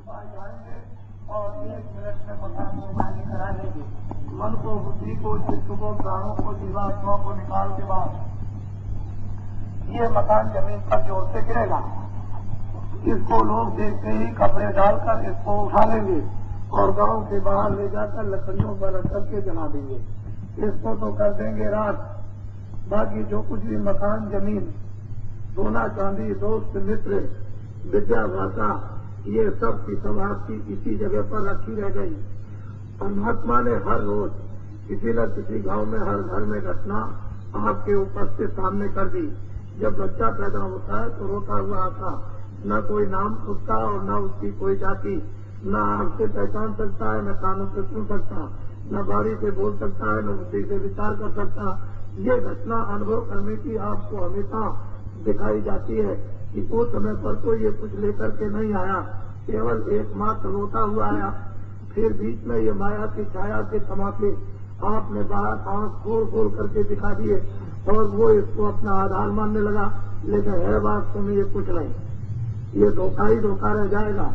सिपाही आएंगे और 1 मिनट में मकान को खाली करा लेंगे। मन को, बुद्धि को, चित्त को, प्राणों को, जीवात्मा को निकाल के बाद ये मकान जमीन पर जोर से गिरेगा। इसको लोग देखते ही कपड़े डालकर इसको उठा लेंगे और गांव के बाहर ले जाकर लकड़ियों पर रख करके जला देंगे। इसको तो कर देंगे रात। बाकी जो कुछ भी मकान, जमीन, सोना चांदी, दोस्त मित्र, विद्या भाषा, ये सब की सब आपकी इसी जगह पर रखी रह गई। परमात्मा ने हर रोज किसी न किसी गांव में, हर घर में घटना आपके ऊपर से सामने कर दी। जब बच्चा पैदा होता है तो रोता हुआ आता, न कोई नाम उसका और न उसकी कोई जाति, न आंख से पहचान सकता है, न कानों से सुन सकता, न बारी से बोल सकता है, न बुद्धि से विचार कर सकता। ये घटना अनुभव करने की आपको हमेशा दिखाई जाती है कि उस समय पर तो ये कुछ लेकर के नहीं आया, केवल एकमात्र रोता हुआ आया। फिर बीच में ये माया की छाया के तमाके आपने बाहर आंख खोल करके दिखा दिए और वो इसको अपना आधार मानने लगा। लेकिन है बात तो ये कुछ नहीं, ये धोखा ही धोखा रह जाएगा।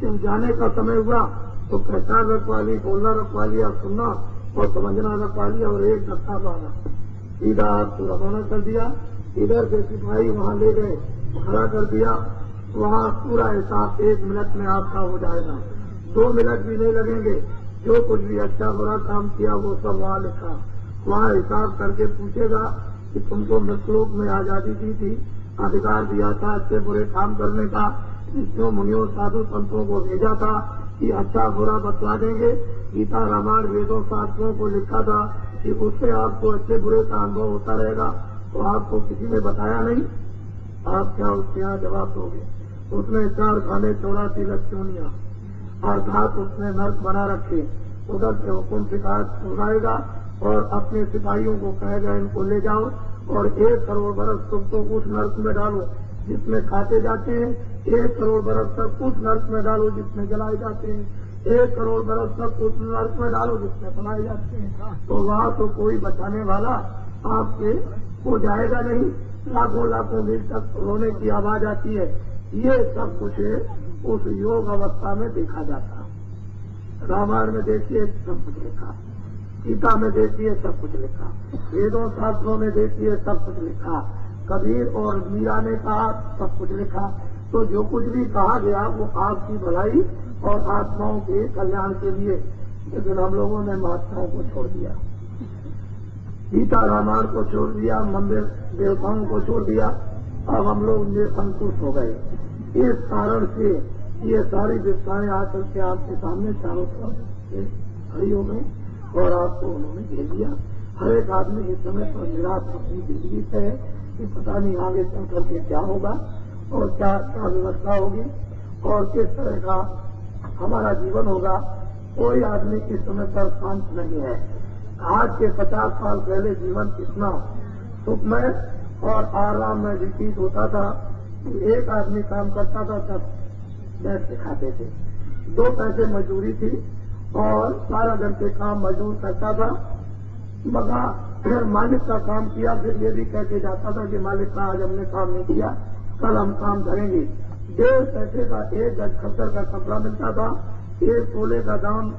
जब जाने का समय हुआ तो पहचान रखवा ली, बोलना रखवा लिया, सुनना और समझना रखवा लिया और एक धक्का मारा, सीधा आपको रवाना कर दिया। इधर से सिपाही वहां ले गए, खड़ा कर दिया। वहां पूरा हिसाब 1 मिनट में आपका हो जाएगा, 2 मिनट भी नहीं लगेंगे। जो कुछ भी अच्छा बुरा काम किया वो सब वहां लिखा। वहां हिसाब करके पूछेगा कि तुमको मृतलोक में आजादी दी थी, अधिकार दिया था अच्छे बुरे काम करने का, ऋषियों मुनियों साधु संतों को भेजा था कि अच्छा बुरा बतला देंगे। गीता रामायण वेदों शास्त्रों को लिखा था कि उससे आपको अच्छे बुरे का अनुभव होता रहेगा, तो आपको किसी ने बताया नहीं। आप क्या उसके यहाँ जवाब दोगे? उसने 4 खाने 84 लक्ष्मणियां अर्थात उसने नर्क बना रखे। उधर से हुकुम शिकायत सुनाएगा और अपने सिपाहियों को कहेगा इनको ले जाओ और 1 करोड़ बरस तुम तो उस नर्क में डालो जिसमें खाते जाते हैं, 1 करोड़ बरस तक उस नर्क में डालो जिसमें जलाए जाते हैं, 1 करोड़ बरस तक उस नर्क में डालो जिसमें बनाए जाते हैं। तो वहाँ तो कोई बचाने वाला आपके को जाएगा नहीं। लाखों लाखों मील तक रोने की आवाज आती है। ये सब कुछ उस योग अवस्था में देखा जाता है। रामायण में देखिए सब कुछ लिखा, गीता में देखिए सब कुछ लिखा, वेदों शास्त्रों में देखिए सब कुछ लिखा, कबीर और मीरा ने कहा सब कुछ लिखा। तो जो कुछ भी कहा गया वो आपकी भलाई और आत्माओं के कल्याण के लिए। लेकिन हम लोगों ने महात्माओं को छोड़ दिया, गीता रामायण को छोड़ दिया, मंदिर देवताओं को छोड़ दिया। अब हम लोग संतुष्ट हो गए। इस कारण से ये सारी विस्तारें आकर के आपके सामने चारों तरफ खड़ी हो गई और आपको उन्होंने भेज दिया। हर एक आदमी इस समय पर निराश अपनी जिंदगी से है कि पता नहीं आगे चल करके क्या होगा और क्या क्या व्यवस्था होगी और किस तरह का हमारा जीवन होगा। कोई आदमी इस समय पर शांत नहीं है। आज के 50 साल पहले जीवन कितना सुखमय और आराम में व्यतीत होता था। एक आदमी काम करता था तब बैठ के खाते थे, 2 पैसे मजदूरी थी और सारा घर के काम मजदूर करता था। मगर फिर मालिक का काम किया, फिर ये भी कह के जाता था कि मालिक का आज हमने काम नहीं किया, कल हम काम करेंगे। 1.5 पैसे का 1 गज खद्दर का कपड़ा मिलता था। 1 तोले का दाम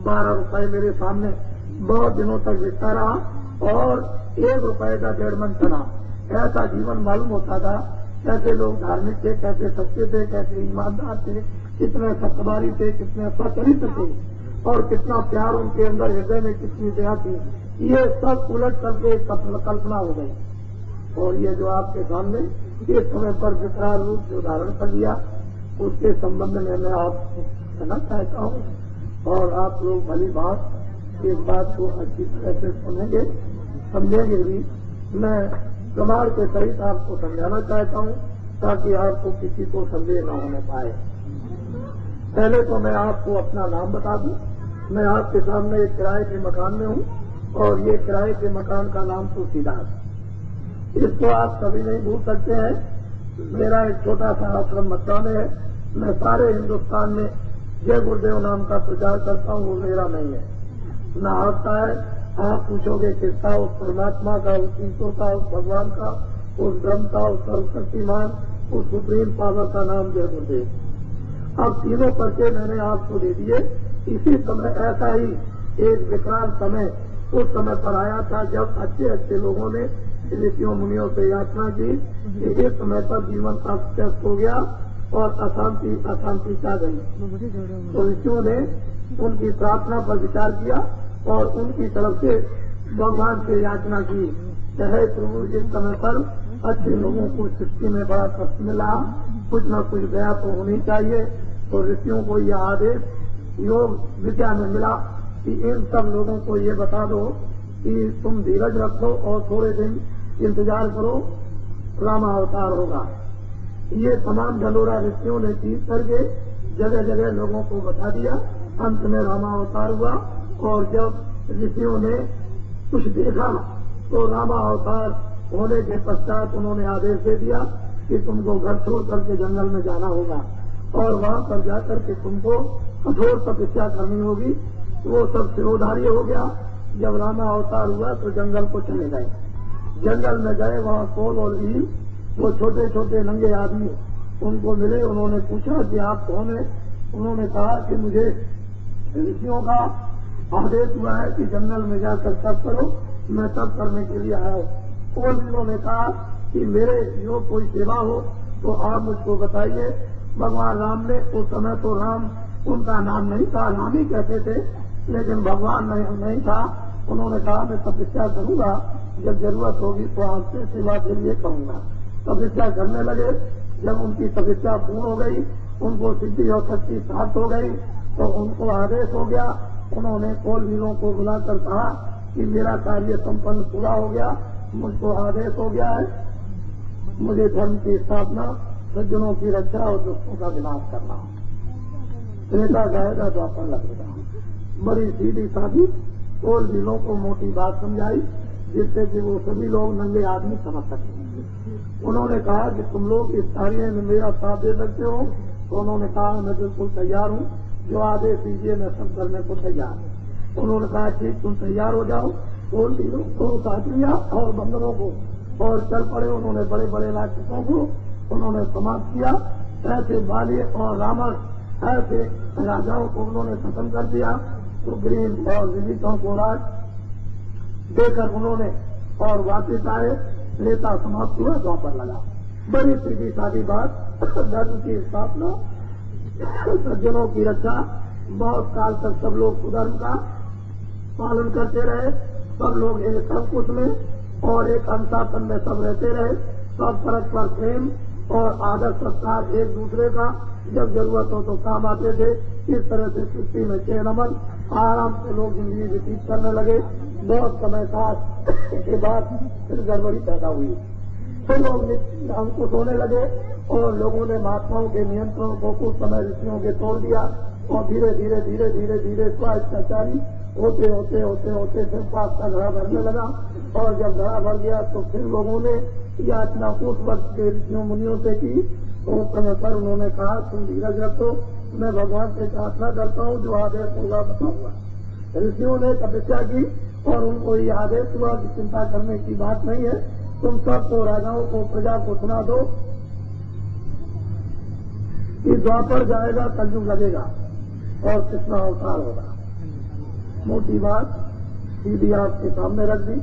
12 रुपए मेरे सामने बहुत दिनों तक बिकता रहा और 1 रुपए का 1.5 मन चला। ऐसा जीवन मालूम होता था। कैसे लोग धार्मिक थे, कैसे सच्चे थे, कैसे ईमानदार थे, कितने सत्वारी थे, कितने सचरित्र थे और कितना प्यार उनके अंदर, हृदय में कितनी दया थी। ये सब उलट करके कल्पना हो गई। और ये जो आपके सामने इस समय पर विकराल रूप से उदाहरण कर लिया, उसके संबंध में मैं आपको कहना चाहता हूँ। और आप लोग भली बात इस बात को अच्छी तरह से सुनेंगे, समझेंगे भी। मैं प्रमाण के सहित आपको समझाना चाहता हूँ ताकि आपको किसी को संदेह न होने पाए। पहले तो मैं आपको अपना नाम बता दूं। मैं आपके सामने एक किराए के मकान में हूँ और ये किराए के मकान का नाम तुलसीदास। इसको आप कभी नहीं भूल सकते हैं। मेरा एक छोटा सा आश्रम मथुरा में है। मैं सारे हिन्दुस्तान में जय गुरुदेव नाम का प्रचार करता हूँ, वो मेरा नहीं है, न आपका है। आप पूछोगे किसका? उस परमात्मा का, उस ईश्वर का, उस भगवान का, उस ब्रह्म का, उस सर्वशक्तिमान, उस सुप्रीम पावर का नाम जय गुरुदेव। अब तीनों पर्चे मैंने आपको दे दिए। इसी समय ऐसा ही एक विकराल समय उस समय पर आया था जब अच्छे अच्छे लोगों ने ऋषियों मुनियों से याचना की कि इस समय पर जीवन अस्त हो गया और अशांति छा गई। तो ऋषियों ने उनकी प्रार्थना पर विचार किया और उनकी तरफ से भगवान से याचना की। चाहे प्रभु इस समय पर अच्छे लोगों को सृष्टि में बड़ा कष्ट मिला, कुछ न कुछ दया तो होनी चाहिए। तो ऋषियों को यह आदेश योग विद्या में मिला कि इन सब लोगों को ये बता दो कि तुम धीरज रखो और थोड़े दिन इंतजार करो, रामावतार होगा। ये तमाम ढलोरा ऋषियों ने चीज करके जगह जगह लोगों को बता दिया। अंत में रामावतार हुआ और जब ऋषियों ने कुछ देखा तो रामावतार होने के पश्चात उन्होंने आदेश दे दिया कि तुमको घर छोड़ करके जंगल में जाना होगा और वहां पर जाकर के तुमको कठोर तपस्या करनी होगी। वो सब सिरोधार्य हो गया। जब रामावतार हुआ तो जंगल को चले गए। जंगल में गए, वहाँ कोल और भील वो छोटे छोटे नंगे आदमी उनको मिले। उन्होंने पूछा कि आप कौन है? उन्होंने कहा कि मुझे ऋषियों का आदेश हुआ है कि जंगल में जाकर तप करो, मैं तप करने के लिए आया हूँ। कोल भीलों ने कहा कि मेरे जो कोई सेवा हो तो आप मुझको बताइए। भगवान राम ने उस समय तो राम उनका नाम नहीं था, राम ही कहते थे, लेकिन भगवान नहीं था। उन्होंने कहा मैं तपस्या करूंगा, जब जरूरत होगी तो आपसे सेवा के लिए कहूंगा। तपस्या करने लगे। जब उनकी तपस्या पूर्ण हो गई, उनको सिद्धि और शक्ति प्राप्त हो गई तो उनको आदेश हो गया। उन्होंने कोल भीलों को बुलाकर कहा कि मेरा कार्य संपन्न पूरा हो गया, मुझको आदेश हो गया है, मुझे धर्म की स्थापना, सज्जनों की रक्षा और दुष्टों का विनाश करना। त्रेता जाएगा तो अपन लगेगा। बड़ी सीधी साधी कोल भीलों को मोटी बात समझाई जिससे कि वो सभी लोग नंगे आदमी समझ सके। उन्होंने कहा कि तुम लोग इस कार्य में मेरा साथ दे सकते हो? तो उन्होंने कहा मैं बिल्कुल तैयार हूँ, जो आदेश दीजिए मैं सब करने को तैयार हूँ। उन्होंने कहा ठीक, तुम तैयार हो जाओ। कोल भीलों को साथ लिया और बंदरों को और चल पड़े। उन्होंने बड़े बड़े राक्षसों को उन्होंने समाप्त किया। ऐसे बाली और रावण ऐसे राजाओं को उन्होंने खत्म कर दिया। सुग्रीव और विभीषण को राज देकर उन्होंने और वापिस आए। त्रेता समाप्त हुआ, द्वापर लगा। बड़ी सीधी सादी बात, धर्म की स्थापना, सज्जनों की रक्षा। बहुत काल तक सब लोग सुधर्म का पालन करते रहे। सब लोग एक अंकुश में और एक अनुशासन में सब रहते रहे। सब परस्पर प्रेम और आदर सत्कार एक दूसरे का, जब जरूरत हो तो काम आते थे। इस तरह से सृष्टि में 6 नंबर आराम से लोग जिंदगी व्यतीत करने लगे। बहुत समय के बाद फिर गड़बड़ी पैदा हुई। फिर लोग अंकुश होने लगे और लोगों ने महात्माओं के नियंत्रण को कुछ समय ऋषियों के तोड़ दिया और धीरे धीरे धीरे धीरे धीरे स्वास्थ्याचारी होते होते होते होते फिर पाप का घड़ा भरने लगा। और जब घड़ा भर गया तो फिर लोगों ने याचना उस वक्त के ऋषियों मुनियों से की। तो उस समय पर उन्होंने कहा तुम धीरज रखो, मैं भगवान से प्रार्थना करता हूँ, जो आदेश होगा बताऊंगा। ऋषियों ने तपस्या की और उनको ये आदेश हुआ कि चिंता करने की बात नहीं है, तुम सबको राजाओं को प्रजा को सुना दो कि द्वापर जाएगा, कलयुग लगेगा और कृष्ण अवतार होगा। मोटी बात सीधी आपके सामने रख दी।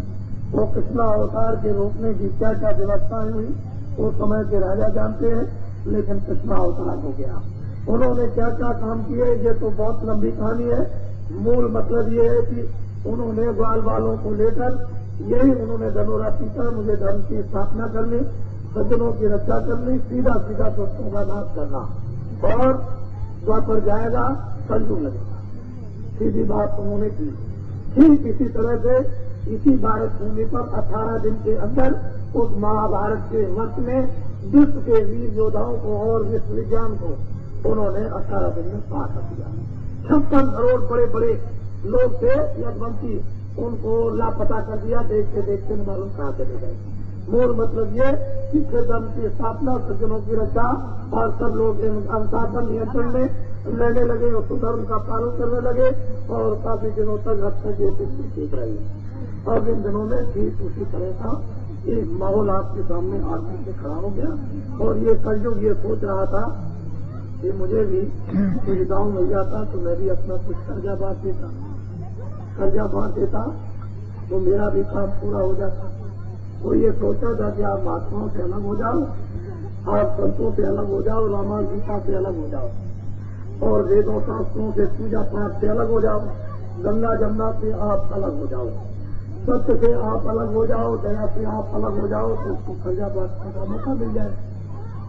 वो कृष्ण अवतार के रोकने की क्या क्या व्यवस्थाएं हुई वो समय के राजा जानते हैं, लेकिन कृष्ण अवतार हो गया। उन्होंने क्या क्या काम किए ये तो बहुत लंबी कहानी है। मूल मतलब ये है कि उन्होंने ग्वाल बालों को लेकर यही उन्होंने धनोरा पीटा, मुझे धर्म की स्थापना करनी, सज्जनों की रक्षा करनी, सीधा सीधा दुष्टों का नाश करना और द्वापर जाएगा, कलयुग लगेगा। सीधी बात उन्होंने की। ठीक इसी तरह से इसी भारत भूमि पर 18 दिन के अंदर उस महाभारत के वक्त में विश्व के वीर योद्धाओं को और विश्व विज्ञान को उन्होंने 18 दिन में पार कर दिया। 56 करोड़ बड़े बड़े लोग थे यज्ञवंशी, उनको लापता कर दिया। देखते देखते मालूम कहाँ चले गए। मूल मतलब ये कि धर्म की स्थापना, सज्जनों की रक्षा और सब लोग अनुशासन नियंत्रण में रहने लगे और सुधर्म का पालन करने लगे और काफी दिनों तक रक्षा की स्थिति ठीक रही। और इन दिनों में ठीक उसी तरह का एक माहौल आपके सामने आदमी से खड़ा हो गया और ये कलयुग ये सोच रहा था कि मुझे भी कुछ गाँव मिल जाता तो मैं भी अपना कुछ कर्जा बांट देता तो मेरा भी काम पूरा हो जाता। वो ये सोचा था कि आप महात्माओं से अलग हो जाओ, आप संतों से अलग हो जाओ, रामायण गीता से अलग हो जाओ और वेदों शास्त्रों से पूजा पाठ से अलग हो जाओ, गंगा जमुना से आप अलग हो जाओ, सत्य से आप अलग हो जाओ, दया से आप अलग हो जाओ तो उसको कर्जा बांटने का मौका मिल जाए।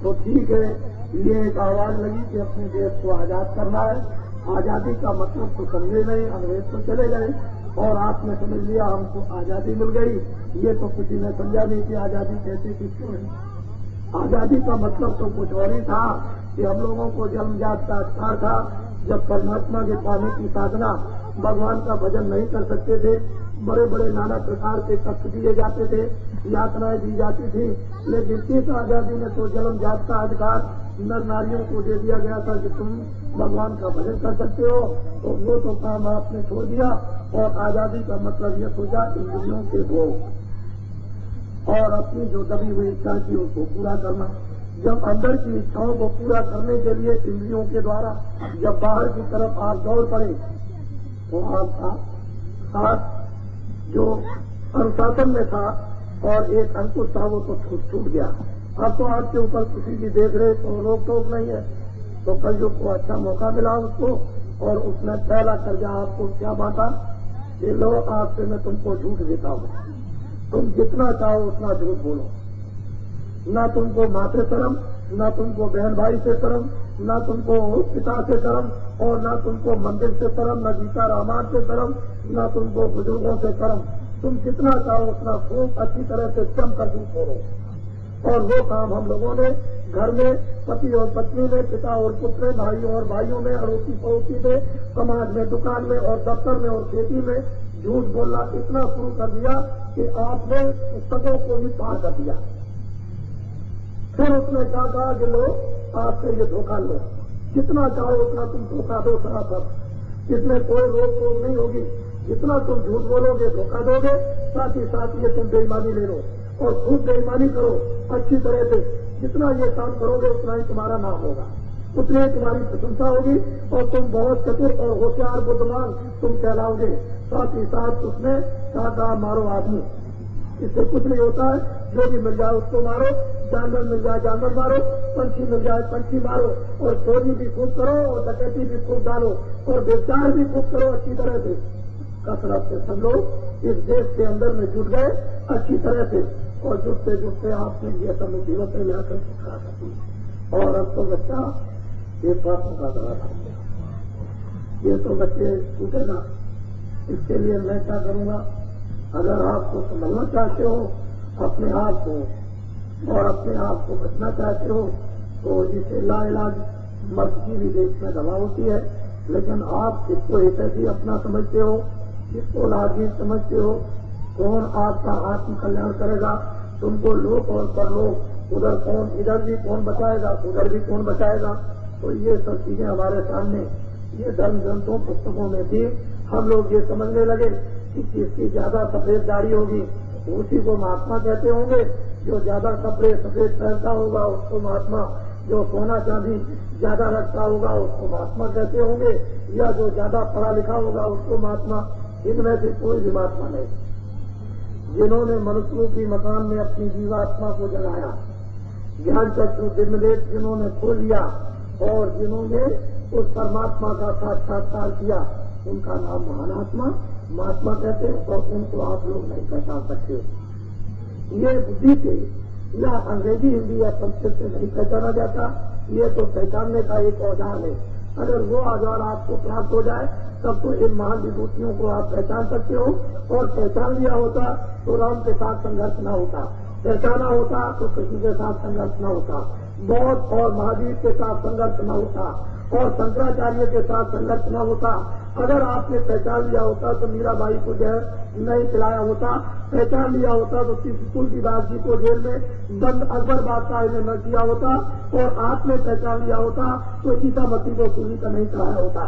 तो ठीक है, ये एक आवाज लगी कि अपने देश को आजाद करना है। आजादी का मतलब तो समझे नहीं, अंग्रेज तो चले गए और आपने समझ लिया हमको आजादी मिल गई। ये तो किसी ने समझा नहीं कि आजादी कैसे किसको है। आजादी का मतलब तो कुछ और ही था कि हम लोगों को जन्मजात का अधिकार था। जब परमात्मा के पाने की साधना, भगवान का भजन नहीं कर सकते थे, बड़े बड़े नाना प्रकार के कष्ट दिए जाते थे, यातनाएं दी जाती थी, लेकिन इस आजादी में तो जन्मजात का अधिकार नर नारियों को दे दिया गया था कि तुम भगवान का भजन कर सकते हो। तो वो तो काम आपने छोड़ दिया और आजादी का मतलब ये सोचा इंद्रियों के भोग और अपनी जो दबी हुई इच्छा थी उसको पूरा करना। जब अंदर की इच्छाओं को पूरा करने के लिए इंद्रियों के द्वारा जब बाहर की तरफ आप दौड़ पड़े तो आपका साथ जो अनुशासन में था और एक अंकुश था वो तो छूट गया। अब तो आपके ऊपर किसी की देख रेख और रोक टोक नहीं है। तो कलयुग को अच्छा मौका मिला उसको और उसने पहला कर्जा आपको क्या बांटा कि लो आपसे मैं तुमको झूठ देता हूँ, तुम जितना चाहो उतना झूठ बोलो, न तुमको माँ से शर्म, न तुमको बहन भाई से शर्म, न तुमको पिता से शर्म और न तुमको मंदिर से शर्म, न गीता रामायण से शर्म, न तुमको बुजुर्गों से शर्म। तुम जितना चाहो उतना खूब अच्छी तरह से जम कर झूठ बोलो। और वो काम हम लोगों ने घर में पति और पत्नी में, पिता और पुत्र में, भाइयों और भाइयों में, अड़ोसी पड़ोसी में, समाज में, दुकान में और दफ्तर में और खेती में झूठ बोलना इतना शुरू कर दिया कि आपने पुस्तकों को भी पार कर दिया। फिर उसने क्या कहा कि लो आपसे ये धोखा लो, जितना चाहो उतना तुम धोखा दो सरासर, इसमें कोई रोक टोक नहीं होगी। जितना तुम झूठ बोलोगे धोखा दोगे, साथ ही साथ ये तुम बेईमानी ले लो और खूब बेईमानी करो अच्छी तरह से। जितना ये काम करोगे उतना ही तुम्हारा नाम होगा, उतनी ही तुम्हारी प्रशंसा होगी और तुम बहुत चतुर और होशियार बुद्धिमान तुम कहलाओगे। साथ ही साथ उसमें कहा मारो आदमी, इससे कुछ नहीं होता है, जो भी मिल जाए उसको मारो, जानवर मिल जाए जानवर मारो, पंछी मिल जाए पंछी मारो और चोरी भी खूब करो और डकैती भी खूब डालो और व्यवचार भी खूब करो अच्छी तरह से। कसरत से सब लोग इस देश के अंदर में जुट गए अच्छी तरह से और जुटते जुटते आपने ये सब मुसीबतें लाकर सिखा सकी और अब तो बच्चा ये बातों का दौरा कर गया। ये तो बच्चे छूटेगा। इसके लिए मैं क्या करूंगा, अगर आपको समझना चाहते हो अपने आप को और अपने आप को बचना चाहते हो तो जिसे लाइलाज मर्द की भी देश में दवा होती है, लेकिन आप इसको ऐसे ही अपना समझते हो, इसको लाजीज समझते हो। कौन आपका आत्म कल्याण करेगा? तुमको लोक और परलोक, उधर कौन, इधर भी कौन बचाएगा, उधर भी कौन बचाएगा। तो ये सब चीजें हमारे सामने ये धर्म ग्रंथों पुस्तकों में थी। हम लोग ये समझने लगे कि जिसकी ज्यादा सफेद दाढ़ी होगी उसी को महात्मा कहते होंगे, जो ज्यादा कपड़े सफेद पहनता होगा उसको महात्मा, जो सोना चांदी ज्यादा रखता होगा उसको महात्मा कहते होंगे, या जो ज्यादा पढ़ा लिखा होगा उसको महात्मा। इनमें से कोई भी महात्मा नहीं। जिन्होंने मनुष्यों की मकान में अपनी जीवात्मा को जलाया, ज्ञान चक्षु दिव्यदेश जिन्होंने खोल लिया और जिन्होंने उस परमात्मा का साक्षात्कार किया, उनका नाम महानात्मा महात्मा कहते हैं और उनको आप लोग नहीं पहचान सकते। ये बुद्धि से या अंग्रेजी हिंदी या संस्कृत से नहीं पहचाना जाता, ये तो पहचानने का एक औजार है। अगर वो औजार आपको प्राप्त हो जाए तब तो इन महान विभूतियों को आप पहचान सकते हो। और पहचान लिया होता तो राम के साथ संघर्ष न होता, पहचाना होता तो कृष्ण के साथ संघर्ष न होता, बौद्ध और महावीर के साथ संघर्ष न होता और शंकराचार्य के साथ संघर्ष न होता। अगर आपने पहचान लिया होता तो मीराबाई को जहर नहीं पिलाया होता, पहचान लिया होता तो तुलसीदास जी को जेल में बंद अकबर बादशाह ने न किया होता और आपने पहचान लिया होता तो सीतामती को सूली का नहीं चढ़ाया होता।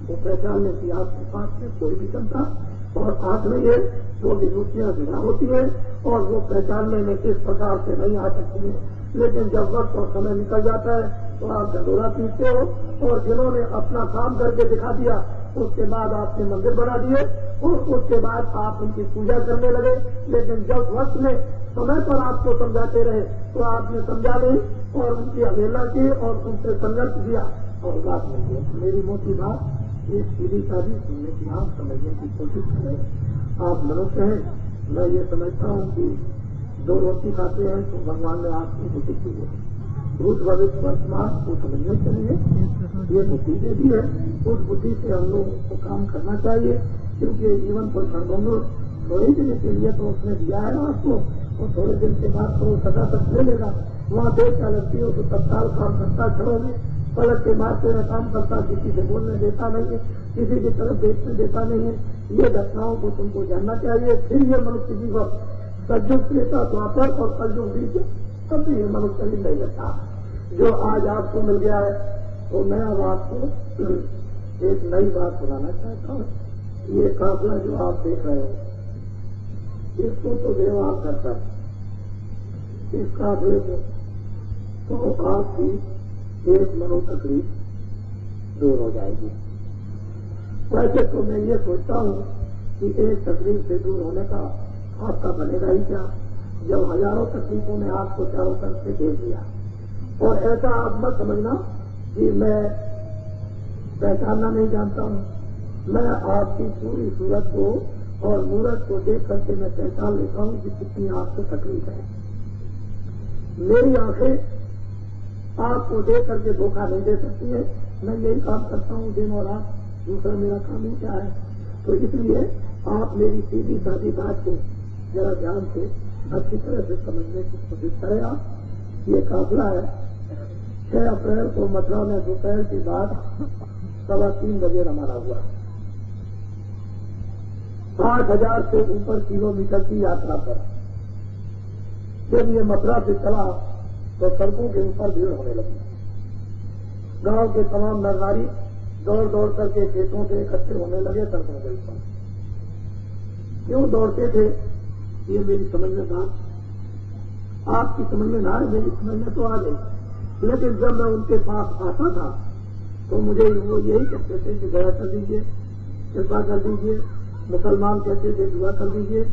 वो पहचानने की आपके पास में कोई भी क्षमता और आंख में ये वो विभूतियां जुड़ा होती है और वो पहचानने में किस प्रकार से नहीं आ सकती है। लेकिन जब वक्त और समय निकल जाता है तो आप ढंढोरा पीटते हो, और जिन्होंने अपना काम करके दिखा दिया उसके बाद आपने मंदिर बना दिए और उसके बाद आप उनकी पूजा करने लगे। लेकिन जब वक्त में समय पर आपको समझाते रहे तो आपने समझा नहीं और उनकी अवहेलना की और उनसे संघर्ष किया और बात नहीं है। मेरी मोटी बात एक सीधी साधी सुनने की, आप समझने की कोशिश करें। आप मनुष्य हैं, मैं ये समझता हूँ कि 2 रोटी खाते हैं तो भगवान ने आपको बुद्धि दी है, भूत भविष्य वर्तमान को समझने के लिए ये बुद्धि दे दी है। उस बुद्धि से हम लोगों को काम करना चाहिए, क्योंकि जीवन को क्षणभंगुर थोड़े दिन के लिए तो उसने दिया है आपको, और थोड़े दिन के बाद तो सदा तक ले लेगा। वहाँ देख क्या लगती हो तो तत्काल काम करता, छड़ों में पलट के मारते में काम करता, किसी से बोलने देता नहीं है, किसी की तरफ देखने देता नहीं है। ये घटनाओं को तुमको जानना चाहिए। फिर ये मनुष्य जीवन सतयुग त्रेता द्वापर और कलयुग बीच कभी ये मनुष्य नहीं लगता। जो आज आपको मिल गया है तो मैं अब आपको एक नई बात सुनाना चाहता हूँ। ये काफिला जो आप देख रहे हो इसको तो व्यवहार करता है, इस काफिले को तो आपकी एक मनो तकलीफ दूर हो जाएगी। वैसे तो मैं ये सोचता हूँ कि एक तकलीफ से दूर होने का आपका बनेगा ही क्या, जब हजारों तकलीफों ने आपको चारों तरफ से घेर दिया। और ऐसा आप मत समझना कि मैं पहचानना नहीं जानता हूँ। मैं आपकी पूरी सूरत को और मूरत को देख करके मैं पहचान लेता हूँ कि कितनी आपको तकलीफ है। मेरी आंखें आपको देख करके धोखा नहीं दे सकती है। मैं यही काम करता हूँ दिन और रात, दूसरा मेरा काम ही क्या है। तो इसलिए आप मेरी सीधी सादी बात को जरा ध्यान से अच्छी तरह से समझने की कोशिश करें। आप ये काफिला है 6 अप्रैल को मथुरा में दोपहर के बाद 3:15 बजे रवाना हुआ। 8,000 से ऊपर किलोमीटर की यात्रा पर जब ये मथुरा से चला तो सड़कों के ऊपर भीड़ होने लगी। गांव के तमाम नर नारी दौड़ दौड़ करके खेतों से इकट्ठे होने लगे सड़कों के ऊपर। क्यों दौड़ते थे ये मेरी समझ में बात आपकी समझ में ना आए, मेरी समझ में तो आ गई। लेकिन जब मैं उनके पास आता था तो मुझे वो यही कहते थे कि दया कर दीजिए, कृपा कर दीजिए, मुसलमान कहते थे दुआ कर दीजिए,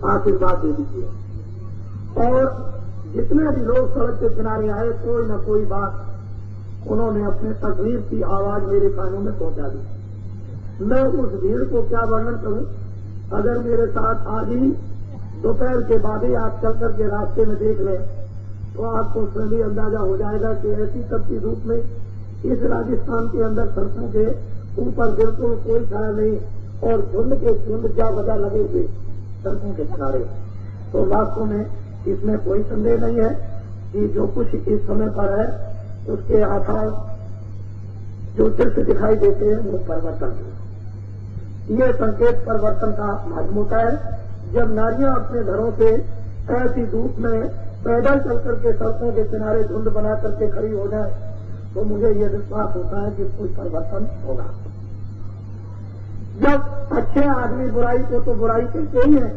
आशीर्वाद दे दीजिए। और जितने भी लोग सड़क के किनारे आए कोई न कोई बात उन्होंने अपने तकलीफ की आवाज मेरे कानों में पहुंचा दी। मैं उस भीड़ को क्या वर्णन करूं। अगर मेरे साथ आज ही दोपहर के बाद ही आप चल करके रास्ते में देख लें तो आपको उसमें भी अंदाजा हो जाएगा कि ऐसी तपती धूप में इस राजस्थान के अंदर सड़कों के ऊपर बिल्कुल कोई छाया नहीं और झुंड के झुंड क्या वजह लगे हुए सड़कों के किनारे। तो वास्तव में इसमें कोई संदेह नहीं है कि जो कुछ इस समय पर है उसके आधार जो दृश्य दिखाई देते हैं वो परिवर्तन है। ये संकेत परिवर्तन का माध्यम होता है। जब नारियां अपने घरों से ऐसी धूप में पैदल चल करके सड़कों के किनारे झुंड बना करके खड़ी हो जाए तो मुझे ये विश्वास होता है कि कोई परिवर्तन होगा। जब अच्छे आदमी बुराई को तो बुराई कहते ही है,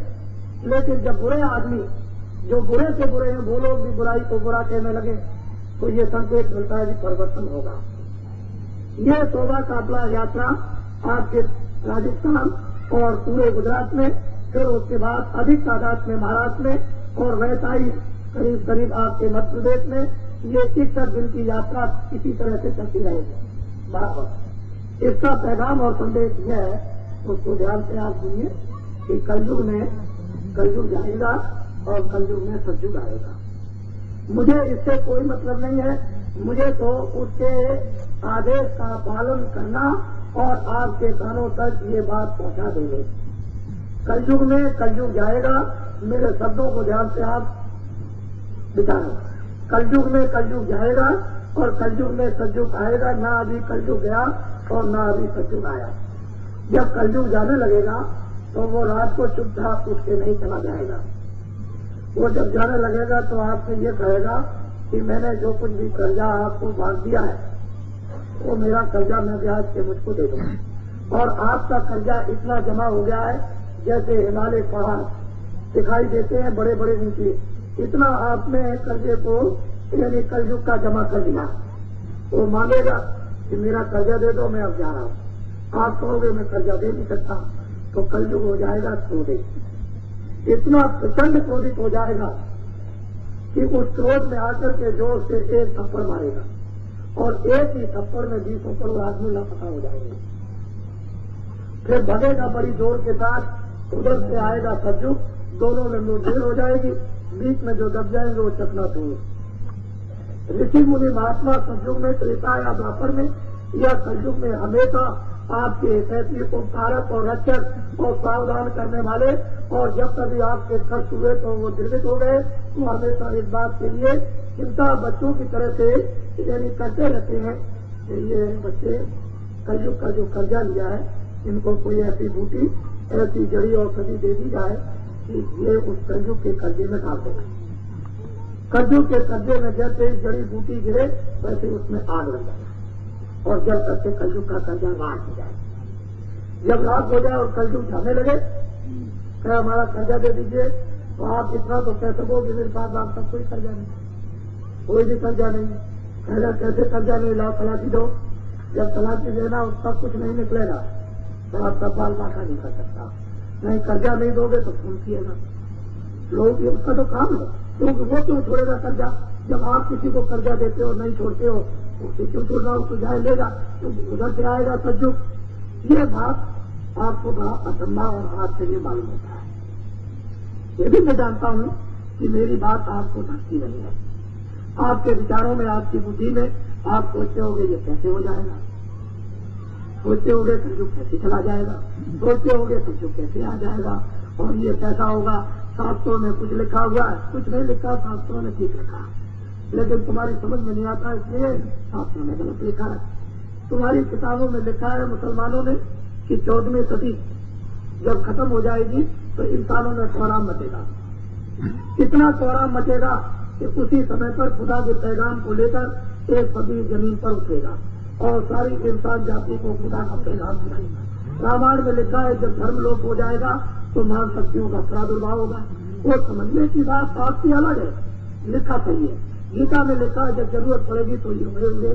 लेकिन जब बुरे आदमी जो बुरे से बुरे हैं वो लोग भी बुराई को बुरा कहने लगे तो ये संकेत मिलता है कि परिवर्तन होगा। ये शोभा काफिला यात्रा आपके राजस्थान और पूरे गुजरात में, फिर उसके बाद अधिक तादाद में महाराष्ट्र में और वैसा ही करीब करीब आपके मध्य प्रदेश में ये 61 दिन की यात्रा इसी तरह से चलती रहेगी बराबर। इसका पैगाम और संदेश यह है, उसको ध्यान से आप सुनिए कि कलयुग जाएगा और कलयुग में सतयुग आएगा। मुझे इससे कोई मतलब नहीं है, मुझे तो उसके आदेश का पालन करना और आपके कानों तक ये बात पहुंचा देंगे। कलयुग में कलयुग जाएगा, मेरे शब्दों को ध्यान से आप विचारें। कलयुग में कलयुग जाएगा और कलयुग में सतयुग आएगा। ना अभी कलयुग गया और ना अभी सतयुग आया। जब कलयुग जाने लगेगा तो वो रात को चुपचाप उठ के नहीं चला जाएगा। वो जब जाने लगेगा तो आपसे ये कहेगा कि मैंने जो कुछ भी कर्जा आपको बांट दिया है वो मेरा कर्जा मैं ब्याज के मुझको दे दूंगा। और आपका कर्जा इतना जमा हो गया है जैसे हिमालय पहाड़ दिखाई देते हैं बड़े बड़े ऊंचे, इतना आपने कर्जे को यानी कलयुग का जमा कर दिया, वो मांगेगा कि मेरा कर्जा दे दो, मैं अब जा रहा हूं। आप कहोगे मैं कर्जा दे नहीं सकता, तो कलयुग हो जाएगा क्रोधित। इतना प्रचंड क्रोधित हो जाएगा कि उस क्रोध में आकर के जोर से एक थप्पड़ मारेगा और एक ही थप्पड़ में 20 करोड़ आदमी लापता हो जाएंगे। फिर भगेगा बड़ी जोर के साथ, उधर से आएगा कलयुग, दोनों में मुठभेड़ हो जाएगी, बीच में जो दब जाएंगे वो चकनाचूर। ऋषि मुनि महात्मा कलयुग में, त्रेता या द्वापर में या कलयुग में हमेशा आपके हितैषी उपकारक और रक्षक और सावधान करने वाले, और जब कभी आपके कष्ट हुए तो वो दृढ़ित हो गए, तो हमेशा इस बात के लिए चिंता बच्चों की तरह से यानी करते रहते हैं कि ये बच्चे कलयुग का जो कर्जा लिया है, इनको कोई ऐसी बूटी, ऐसी जड़ी औषधि दे दी जाए कि ये उस कलयुग के कर्जे में डाल देगा। कलयुग के कर्जे में जैसे जड़ी बूटी गिरे वैसे उसमें आग लग जाए और जब तक के कलयुग का कर्जा राख हो जाए। जब राख हो जाए और कलयुग जाने लगे, क्या हमारा कर्जा दे दीजिए, तो आप इतना तो कह सकोगे मेरे पास आपका कोई कर्जा नहीं, कोई भी कर्जा नहीं। कहना कैसे कर्जा नहीं, लाओ तलाशी दो। जब तलाशी देना उसका कुछ नहीं निकलेगा तो आपका बाल बाका नहीं कर सकता। नहीं कर्जा नहीं दोगे तो फोन किएगा लोग, उसका तो काम है। क्योंकि वो क्यों छोड़ेगा कर्जा, जब आप किसी को कर्जा देते हो नहीं छोड़ते हो, उसे क्यों छोड़ना, उसको जाए लेगा, क्योंकि उधर से आएगा कलयुग। ये बात आपको बड़ा असंभव और हाथ से ये मालूम होता है। ये भी मैं जानता हूं कि मेरी बात आपको ढकती नहीं है। आपके विचारों में, आपकी बुद्धि में आप सोचते होंगे ये कैसे हो जाएगा, सोचते होंगे कलयुग कैसे चला जाएगा, सोचते होंगे कलयुग कैसे आ जाएगा, और ये कैसा होगा। शास्त्रों में कुछ लिखा हुआ है, कुछ नहीं लिखा, शास्त्रों में ठीक लिखा है, लेकिन तुम्हारी समझ में नहीं आता, इसलिए शास्त्रों में गलत लिखा है। तुम्हारी किताबों में लिखा है मुसलमानों ने कि 14वीं सदी जब खत्म हो जाएगी तो इंसानों में कोहराम मचेगा। इतना कोहराम मचेगा कि उसी समय पर खुदा के पैगाम को लेकर एक सदी जमीन पर उठेगा और सारी इंसान जाति को खुदा का पैगाम सुनाएगा। रामायण में लिखा है जब धर्म लोप हो जाएगा तो महान शक्तियों का प्रादुर्भाव होगा। वो समझने की बात आपकी अलग है, लिखा सही है। गीता में लिखा है जब जरूरत पड़ेगी तो ये होंगे।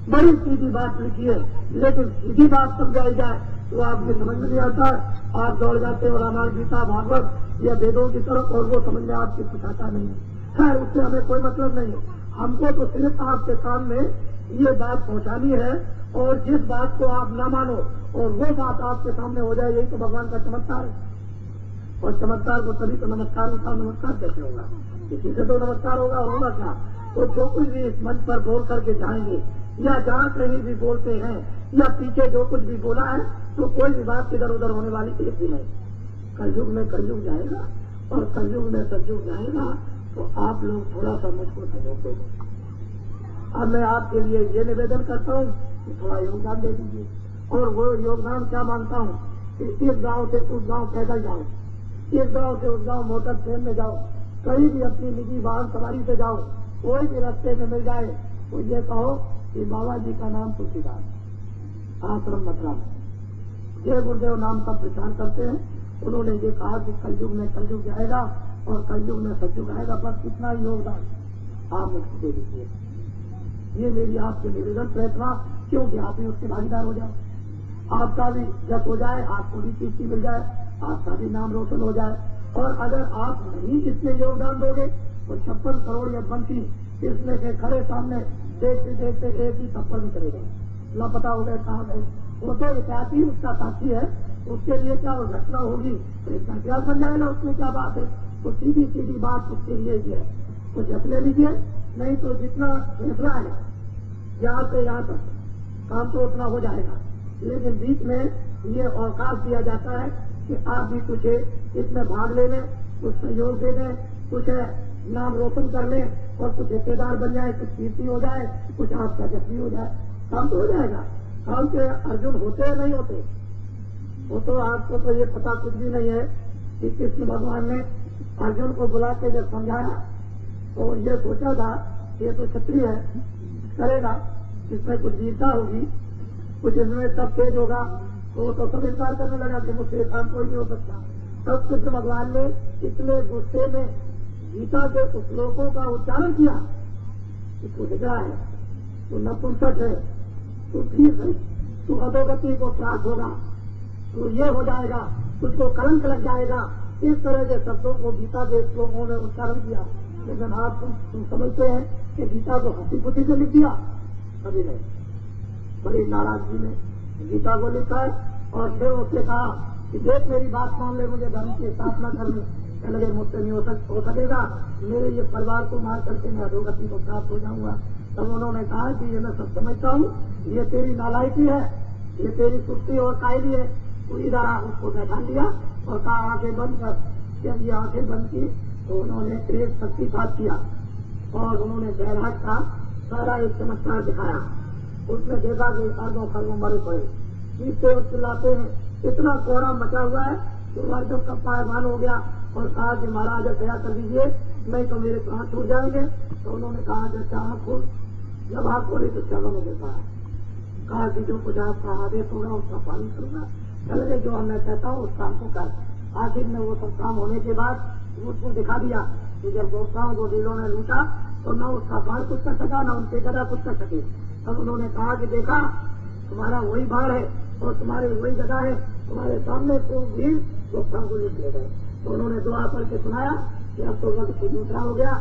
बड़ी सीधी बात लिखी है, लेकिन सीधी बात समझाई जाए तो आपको समझ में नहीं आता। आप दौड़ जाते हो रामायण, गीता, भागवत या वेदों की तरफ, और वो समझ में आपकी कुछ आता नहीं है। खैर, उससे हमें कोई मतलब नहीं है। हमको तो सिर्फ आपके सामने ये बात पहुंचानी है, और जिस बात को आप न मानो और वो बात आपके सामने हो जाए, यही तो भगवान का चमत्कार है। और चमत्कार को तभी तो नमस्कार होता, नमस्कार कैसे होगा, किसी से तो नमस्कार होगा, होगा क्या। तो जो कुछ भी इस मंच पर बोल करके जाएंगे या जहाँ कहीं भी बोलते हैं या पीछे जो कुछ भी बोला है, तो कोई भी बात इधर उधर होने वाली एक भी नहीं। कलयुग में कलयुग जाएगा और कलयुग में सतयुग जाएगा, तो आप लोग थोड़ा सा मुझको सहयोग दो। अब मैं आपके लिए ये निवेदन करता हूँ कि थोड़ा योगदान दे दीजिए। और वो योगदान क्या मांगता हूँ कि इस गांव से उस गांव पैदल जाओ, इस गांव से उस गांव मोटर ट्रेन में जाओ, कहीं भी अपनी निजी वाहन सवारी से जाओ, कोई भी रास्ते में मिल जाए तो ये कहो कि बाबा जी का नाम तुलसीदास, आश्रम मथुरा में जय गुरुदेव नाम का प्रचार करते हैं। उन्होंने ये कहा कि कलयुग में कलयुग जाएगा और कलयुग में सतयुग आएगा। बस इतना ही योगदान आप मुझको दे दीजिए। ये मेरी आपसे निवेदन प्रयत्न, क्योंकि आप भी उसके भागीदार हो जाओ। आपका भी जब हो जाए, आपको भी कीर्ति मिल जाए, आपका भी नाम रोशन हो जाए। और अगर आप नहीं इसमें योगदान दोगे तो 56 करोड़ या बंसी इसमें से खड़े सामने देखते देखते एक ही थप्पड़ भी करेगा, लापता हो गए, कहा गए। वो तो इतिहासी उसका साथी है, उसके लिए क्या घटना होगी तो इसका इतिहास बन जाएगा, उसमें क्या बात है। तो सीधी सीधी बात उसके लिए ही है, तो जप ले लीजिए। नहीं तो जितना फैसला है यहाँ से यहाँ तक काम तो उतना हो जाएगा, लेकिन बीच में ये अवकाश दिया जाता है कि आप भी कुछ इसमें भाग ले लें, कुछ सहयोग दे दें, कुछ नाम रोशन कर लें और कुछ हिस्सेदार बन जाए, कुछ कीर्ति हो जाए, कुछ आपका जप भी हो जाए, काम तो हो जाएगा। काम के अर्जुन होते या नहीं होते, वो तो आपको तो ये पता कुछ भी नहीं है कि कृष्ण भगवान ने अर्जुन को बुला के जब समझाया तो ये सोचा था ये तो क्षत्रिय है, करेगा, इसमें कुछ वीरता होगी, कुछ इसमें सब तेज होगा, तो सब इनकार करने लगा कि मुझसे काम कोई नहीं हो सकता। तब कृष्ण भगवान ने इतने गुस्से में गीता के श्लोकों का उच्चारण किया कि तू हिजड़ा है, तू नपुंसक है, तू ठीक है, तू अधोगति को प्राप्त होगा, तो ये हो जाएगा, तुझको कलंक लग जाएगा, इस तरह के शब्दों को गीता के श्लोकों ने उच्चारण किया। लेकिन आप तुम समझते हैं कि गीता को हंसी खुशी से लिख दिया, कभी नहीं। बड़ी नाराजगी में गीता को लिखा है और फिर उसने कहा कि देख मेरी बात मान ले, मुझे धर्म की स्थापना करनी, कहने लगे मुझसे नहीं हो सकेगा, मेरे ये परिवार को मार करके मैं अधोगति को प्राप्त हो जाऊंगा। तब उन्होंने कहा कि ये मैं सब समझता हूँ, ये तेरी नालायकी है, ये तेरी सुस्ती और कायली है, तो इधर आ। उसको बैठा लिया और कहा आंखें बंद कर। जब ये आंखें बंद की तो उन्होंने एक शक्तिपात किया और उन्होंने बैराग का सारा एक चमत्कार दिखाया। उसने देखा कि अर्धों खर्बों मरे पड़े, चीखते और चिल्लाते हैं, इतना कोहरा मचा हुआ है कि अर्धों का पायमान हो गया और कहा कि महाराज दया कर दीजिए, नहीं तो मेरे प्राण छूट जाएंगे। तो उन्होंने कहा कि चाह खोल। जब आप खोले तो चलो मुझे कहा कि जो कुछ आपका आदेश होगा उसका पालन करूंगा, चले जो मैं कहता हूँ उस काम को कर। आखिर में वो सब काम होने के बाद उसको दिखा दिया कि जब गोसाओं को ढीलों ने लूटा तो न उसका बाढ़ कुछ कर सका, न उनके गदा कुछ कर सके। तब उन्होंने कहा कि देखा तुम्हारा वही बाढ़ है और तुम्हारे वही गदा है, तुम्हारे सामने तो भीड़ गोसाओं को लूट ले गए। तो उन्होंने दुआ करके सुनाया कि अब तो वक्त दूसरा हो गया,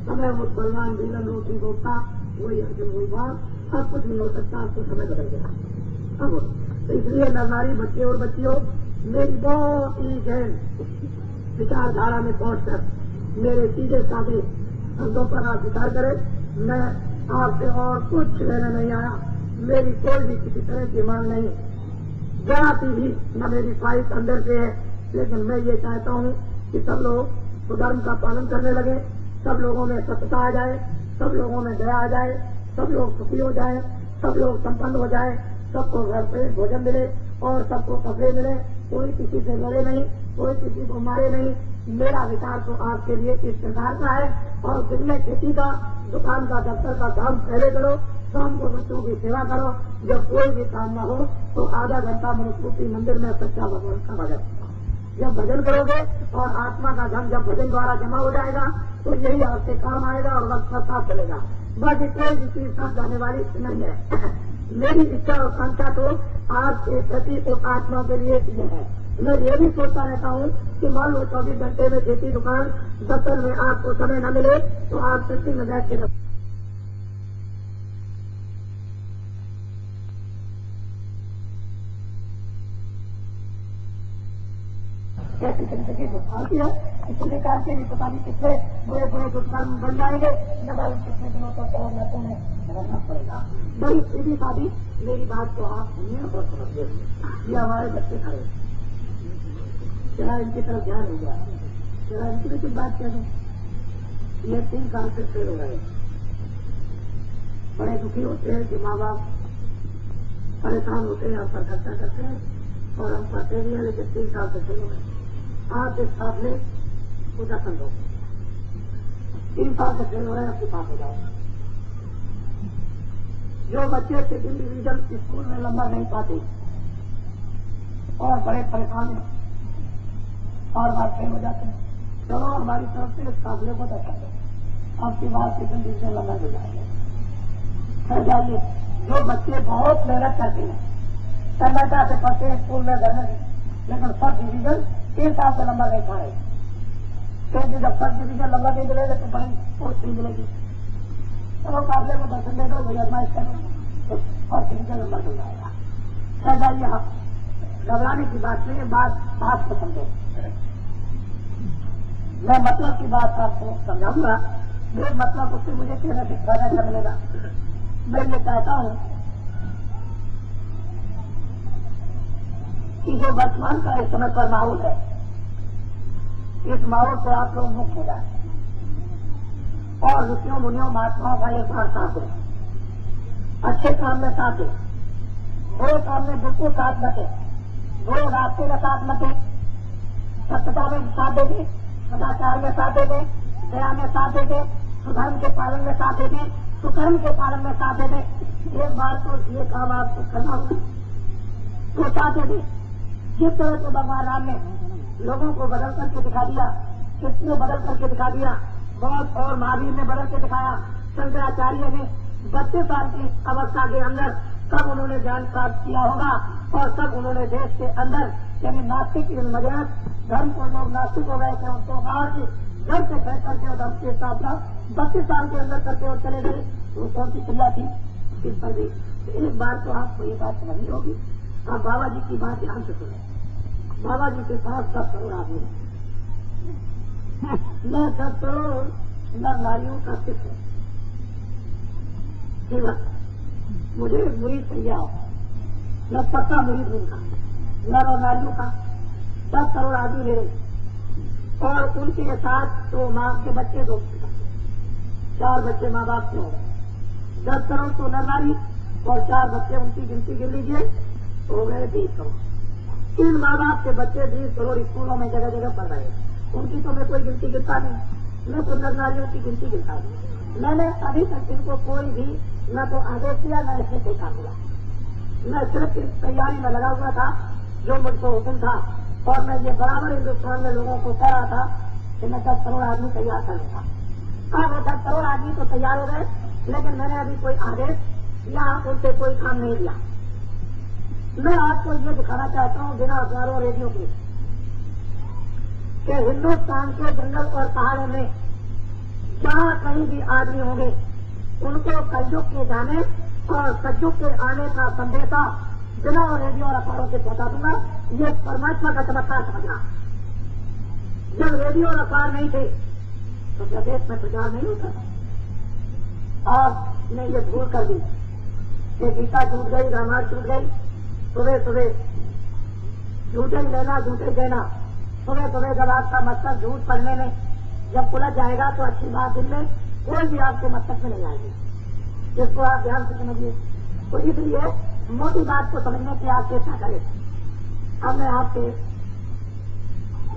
समय वो बलवान ढीलन रोटी गोसा वही अर्जुन वही बाढ़, अब कुछ नहीं हो सकता, आपको समय बदल गया। अब तो इसलिए नरनारी बच्चे और बच्चियों, मेरी बहुत ही गहन विचारधारा में पहुंचकर मेरे सीधे साधे शब्दों पर आप विचार करें। मैं आपसे और कुछ लेने नहीं आया, मेरी कोई भी किसी तरह की मांग नहीं, जाती भी न मेरी ख्वाहिश अंदर से है। लेकिन मैं ये चाहता हूँ कि सब लोग सुधर्म का पालन करने लगे, सब लोगों में सत्यता आ जाए, सब लोगों में दया आ जाए, सब लोग सुखी हो जाए, सब लोग संपन्न हो जाए, सबको घर पे भोजन मिले और सबको कपड़े मिले, कोई किसी से लड़े नहीं, कोई किसी को मारे नहीं। मेरा विचार तो आपके लिए इस प्रकार का है। और दिन में खेती का, दुकान का, दफ्तर का काम पहले करो, शाम को बच्चों की सेवा करो। जब कोई भी काम न हो तो आधा घंटा मनुस्मृति मंदिर में सच्चा भगवान का भजन। जब भजन करोगे और आत्मा का धन जब भजन द्वारा जमा हो जाएगा तो यही आपके काम आएगा और वक्त का साथ चलेगा। बाकी कोई भी चीज साथ जाने वाली नहीं है। मेरी इच्छा और संख्या तो आपके प्रति उस आत्मा के लिए ये है। मैं ये भी सोचता रहता हूँ कि मान लो 24 घंटे में खेती, दुकान, दफ्तर में आपको समय न मिले तो आप सच्ची में बैठ के इसी प्रकार के भी पता नहीं कितने बुरे बुरे दुष्कर्म बन जाएंगे, कितने दिनों तक और लड़कों में रहना पड़ेगा। बड़ी सीधी साधी मेरी बात को आप सुनिए और समझिए। ये हमारे बच्चे खड़े, जरा इनकी तरफ ध्यान हो गया, जरा इनकी भी कुछ बात कह दूं। ये 3 साल से फेल हो गए, बड़े दुखी होते हैं कि माँ बाप परेशान होते हैं, हम पर खर्चा करते हैं और हम पढ़ते भी हैं, लेकिन 3 साल से फेल हो गए। आप इस साथ में पूजा कर दो, 3 साल से फेल हो रहे हैं, आपके पास हो जाओ। जो बच्चे सेकेंड डिवीजन स्कूल में नंबर नहीं पाते और बड़े परेशान हैं और बार फेल हो जाते हैं, चलो हमारी तरफ से इस काबिले को दर्शा दो, आपकी बात सेकेंड डिवीजन नंबर हो जाएंगे। फिर जाइए, जो बच्चे बहुत मेहनत करते हैं, तन्मयता से पढ़ते हैं स्कूल में, घर में, लेकिन फर्स्ट डिवीजन 3 साल से नंबर नहीं पाए, क्योंकि जब फर्स्ट डिवीजन नंबर नहीं मिलेगा तो बड़ी पोस्ट नहीं मिलेगी। चलो काबिले को दर्शन दे दो, वही आजमाइश करो और डिवीजन नंबर मिल जाएगा। फिर जाइए, आप घबराने की बात नहीं है, बात को समझो। मैं मतलब की बात आपको समझाऊंगा, मेरे मतलब उससे मुझे कहना सिखाना क्या मिलेगा। मैं ये चाहता हूं कि जो वर्तमान का इस समय पर माहौल है, इस माहौल से आप लोग मुक्त हो जाए और ऋषियों मुनियों महात्माओं का एक बार साथ दे, अच्छे काम में साथ दे, बुरे काम में बिल्कुल साथ न दे, बुरे रास्ते में साथ न दे, सत्यता में साथ दे दे, सदाचार में साथ दे दे, दया में साथ दे दे, सुधर्म के पालन में साथ दे दे, सुकर्म के पालन में साथ दे दे। एक बार तो ये काम आपको करना होगा, तो साथ दे दे। जिस तरह से भगवान राम ने लोगों को बदल करके दिखा दिया कृष्ण ने बदल करके दिखा दिया, बौद्ध और महावीर ने बदल के दिखाया, शंकराचार्य ने 32 साल की अवस्था के अंदर कब उन्होंने ज्ञान प्राप्त किया होगा और तब उन्होंने देश के अंदर यानी नास्तिक मजहब धर्म को लोग नास्तिक हो गए थे उनको बाहर के घर से बैठ करके और धर्म के स्थापना 32 साल के अंदर करके और चले गए। वो कौन सी क्रिया थी इस पर भी एक बार तो आपको ये बात समझनी होगी। आप बाबा जी की बात ध्यान से सुने। बाबा जी के पास 10 करोड़ आदमी मैं 10 करोड़ नर नारियों का सिर्फ जीवन मुझे मुरीद तैयार हो, मैं पक्का मुरीद उनका नर और नारियों का 10 करोड़ आदमी मेरे और उनके साथ तो माँ के बच्चे 2 4 बच्चे माँ बाप के हो गए। 10 करोड़ तो नर नारी और 4 बच्चे उनकी गिनती गिन लीजिए हो गए 20 करोड़। इन माँ बाप के बच्चे 20 करोड़ स्कूलों में जगह जगह पढ़ रहे हैं। उनकी तो मैं कोई गिनती गिनता नहीं, मैं तो नर नारियों की गिनती गिनता हूँ। मैंने अभी तक इनको कोई भी न तो आदेश दिया न इससे देखा हुआ। मैं सिर्फ इस तैयारी में लगा हुआ था जो मुझको हुक्म था और मैं ये बराबर हिन्दुस्तान में लोगों को कह रहा था कि मैं 10 करोड़ आदमी तैयार करूंगा। अब वो 10 करोड़ आदमी तो तैयार हो गए, लेकिन मैंने अभी कोई आदेश या उनसे कोई काम नहीं दिया। मैं आपको ये दिखाना चाहता हूँ बिना अखबारों रेडियो के कि हिन्दुस्तान के जंगल और पहाड़ों में जहाँ कहीं भी आदमी होंगे उनको कलयुग के जाने और सतयुग के आने का संदेशा बिना रेडियो और अखबारों से पहुंचा दूंगा। ये परमात्मा का चमत्कार समझना। जब रेडियो और अखबार नहीं थे तो प्रदेश में प्रचार नहीं होता। आपने ये भूल कर दी कि गीता छूट गई, रामायण छूट गई। सुबह सुबह झूठे ही लेना झूठे ही देना। सुबह सुबह जब आपका मस्तक झूठ पढ़ने में जब उलझ जाएगा तो अच्छी बात दिन में कोई भी आपके मस्तक में नहीं आएगी, जिसको आप ध्यान से समझिए। तो इसलिए मोटी बात को समझने की आप चेष्टा करें। अब मैं आपके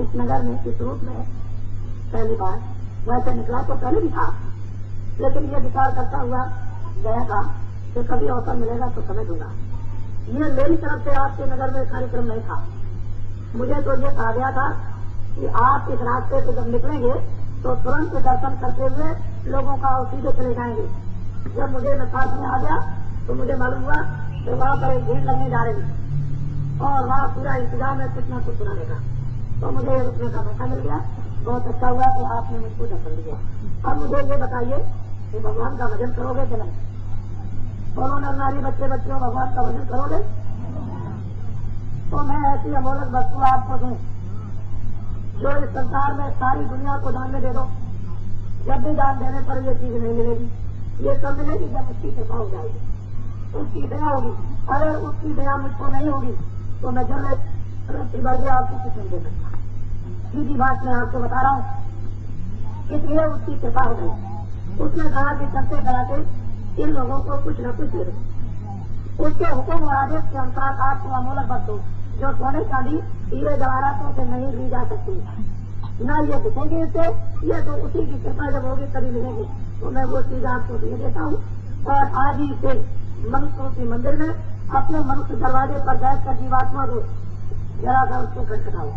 इस नगर में इस रूप में पहली बार वैसे निकला तो पहले भी था, लेकिन ये विचार करता हुआ गया था कि कभी अवसर मिलेगा तो समझ दूंगा। ये मेरी तरफ से आपके नगर में कार्यक्रम नहीं था। मुझे तो ये कहा गया था कि आप इस रास्ते से जब निकलेंगे तो तुरंत दर्शन करते हुए लोगों का सीधे चले जाएंगे। जब मुझे नसाज में आ गया तो मुझे मालूम हुआ कि वहाँ पर एक भीड़ लगने जा रही और वहाँ पूरा इंतजाम है कुछ न कुछ सुनाने का। तो मुझे रुकने का मौका मिल गया। बहुत अच्छा हुआ कि आपने मुझको दर्शन दिया। अब मुझे ये बताइए कि भगवान का भजन करोगे कि नहीं? बोलो नर नारी बच्चे बच्चियों भगवान का भजन करोगे? तो मैं ऐसी अमोलक वस्तु आपको दूं जो इस संसार में सारी दुनिया को दान में दे दो। जब भी दान देने पर ये चीज नहीं मिलेगी। ये सब मिलेगी जब उसकी कृपा हो जाएगी, उसकी दया होगी। अगर उसकी दया मुझको नहीं होगी तो मैं जब रस्सी भर के आपको कुछ नहीं दे सकता। सीधी बात मैं आपको बता रहा हूँ। इसलिए उसकी कृपा हो गई। उसने कहा कि चलते कराते इन लोगों को कुछ न कुछ दे दो। उसके हुक्म और आदेश के अनुसार आपको अमोलक वस्तु जो सोने चांदी हीरे जवाहरातों से नहीं ली जा सकती, न ये दिखेंगे इससे, ये तो उसी की कृपा जब होगी तभी मिलेगी। तो मैं वो चीज आपको दे देता हूँ। और आज ही से मनुष्यों के मंदिर में अपने मनुष्य दरवाजे पर बैठकर जीवात्मा को जरा सा उसको खटखटाओ।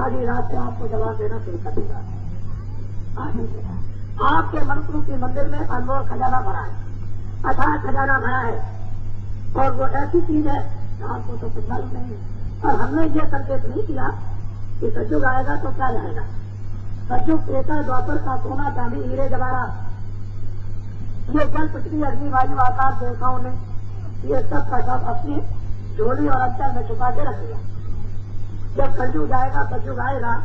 आज ही रात से आपको जवाब देना शुरू कर देगा। आपके मनुष्यों के मंदिर में अनमोल खजाना भरा है, अथाह खजाना भरा है। और वो ऐसी चीज है आपको तो कुछ मालूम नहीं है। और हमने ये संकेत नहीं किया कि सतयुग आएगा तो क्या रहेगा। सतयुग त्रेता द्वापर का सोना चांदी हीरे जवाहरात, ये जल पृथ्वी अग्नि वायु आकाश देवताओं ने ये सब का सब अपनी झोली और अंचल में छुपा के रख दिया। जब कलयुग आएगा सतयुग आएगा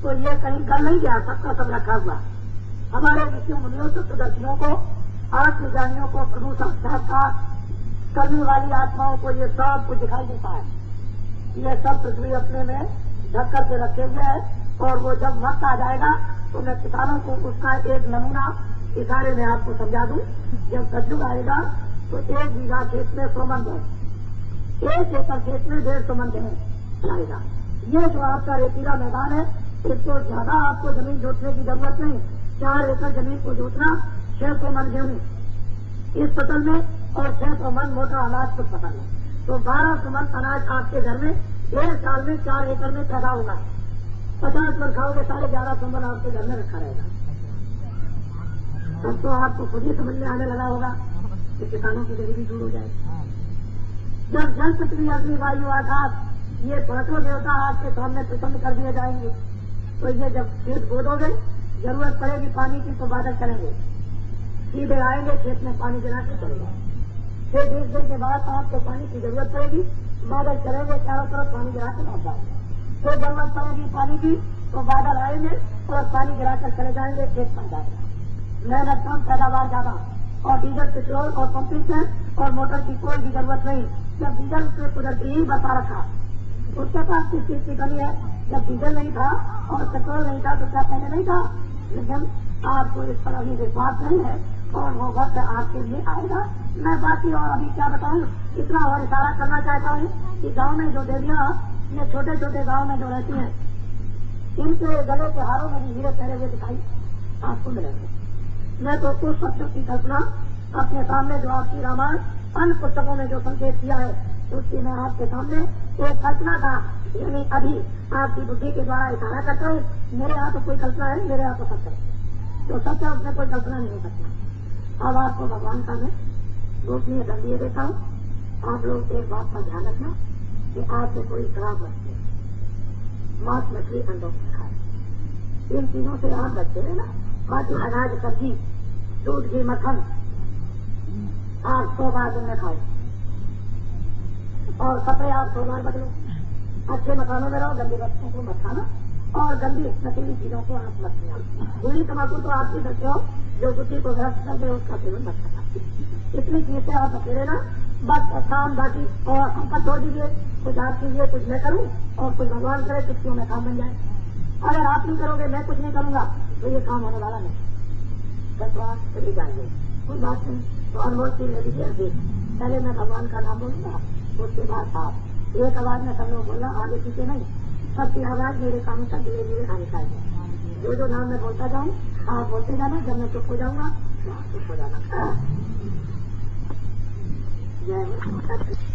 तो ये कहीं कर नहीं गया, सबका सब रखा हुआ। हमारे ऋषियों मुनियों सप्तदर्शियों को आत्मज्ञानियों को प्रभु साक्षात्कार करने वाली आत्माओं को ये सब कुछ दिखाई देता है। ये सब पृथ्वी अपने में ढक करके रखे हुए है। और वो जब वक्त आ जाएगा तो मैं किसानों को उसका एक नमूना इशारे में आपको समझा दूं। जब सतयुग आएगा तो 1 बीघा खेत में 100 मन है, 1 एकड़ खेत में 150 मन आएगा। ये जो आपका रेतीला मैदान है इसको ज्यादा आपको जमीन जोतने की जरूरत नहीं। 4 एकड़ जमीन को जोतना 600 मन गेहूं इस फसल में और 600 मन मोटा अनाज कुछ फसल में, तो 1200 मन अनाज आपके घर में 1 साल में 4 एकड़ में पैदा होगा। 50 मन खाओगे 1150 मन आपके घर में रखा रहेगा। तब तो आपको खुद ही समझ में आने लगा होगा कि किसानों की गरीबी दूर हो जाएगी। जब जल पृथ्वी अग्नि वायु आकाश ये पांचों देवता आपके सामने प्रसन्न कर दिए जाएंगे, तो ये जब खेत बोदोगे जरूरत पड़ेगी पानी की तो बादल चलेंगे, सीधे आएंगे खेत में पानी गिरा के चलेगा। फिर 20 दिन के बाद आपको पानी की जरूरत पड़ेगी, बादल चलेंगे, चारों तरफ पानी गिरा के लौट जाएंगे। फिर जरूरत पड़ेगी पानी की तो बादल आएंगे और पानी गिरा कर चले जाएंगे, खेत बन जाएगा। मेहनत कम, पैदावार ज्यादा, और डीजल पेट्रोल और पंपिंग सेट और मोटर की कोई भी जरूरत नहीं। जब डीजल उसने कुदरती ही बता रखा, उसके पास किस चीज की कमी है? जब डीजल नहीं था और पेट्रोल नहीं था तो क्या पहले नहीं था? लेकिन आपको इस पर अभी विश्वास नहीं है और वो वक्त आपके लिए आएगा। मैं बाकी और अभी क्या बताऊं, इतना और इशारा करना चाहता हूँ कि गांव में जो देवियां, ये छोटे छोटे गांव में जो रहती हैं, इनके गले के हारों में भी हीरे पहने हुए दिखाई आपको मिलेंगे। मैं तो उस सत्य की कल्पना अपने सामने जो आपकी रामायण अन्य पुस्तकों में जो संकेत किया है उसकी मैं आपके सामने एक कल्पना का यानी अभी आपकी बुद्धि के द्वारा इशारा करता हूँ। मेरे यहाँ तो कोई कल्पना है, मेरे यहाँ तो सत्य है, तो सत्य उसमें कोई कल्पना नहीं हो सकता। अब आपको भगवान का मैं गोपनीय दंडिये देता हूँ। आप लोग एक बात का ध्यान रखना कि आपसे कोई खराब बचते, मांस मछली अंडों में खाए, इन चीजों से आप बचते है ना। बाकी अनाज सब्जी दूध घी मक्खन आप 100 बार दिन में खाओ और कपड़े आप 100 बार बदलो। अच्छे मकानों में रहो, गंदी वस्तुओं को मत खाना और गंदी नशीली चीजों को आप मत खाना। पूरी तम्बाकू तो आप पी सकते हो, जो बुद्धि को भ्रष्ट कर दे उसका सेवन मत करना। इतनी चीज से आप अकेले ना बस काम बाकी और संपत्ति छोड़ दीजिए, कुछ आप कीजिए कुछ मैं करूँ और कुछ भगवान करे चुटकियों में काम बन जाए। अगर आप नहीं करोगे मैं कुछ नहीं करूंगा तो ये काम होने वाला नहीं। बस बात चली जाएंगे, कोई बात नहीं। तो अनमोल की ले लीजिए अभी, पहले मैं भगवान का नाम बोलूंगा, उसके बाद आप एक आवाज में सब लोग बोलना, आगे पीछे नहीं, सबकी आवाज मेरे काम तक धीरे धीरे आने चाहिए। जो जो नाम मैं बोलता जाऊँ आप बोलते जाना, जब मैं चुप हो जाऊंगा चुप हो जाना। जय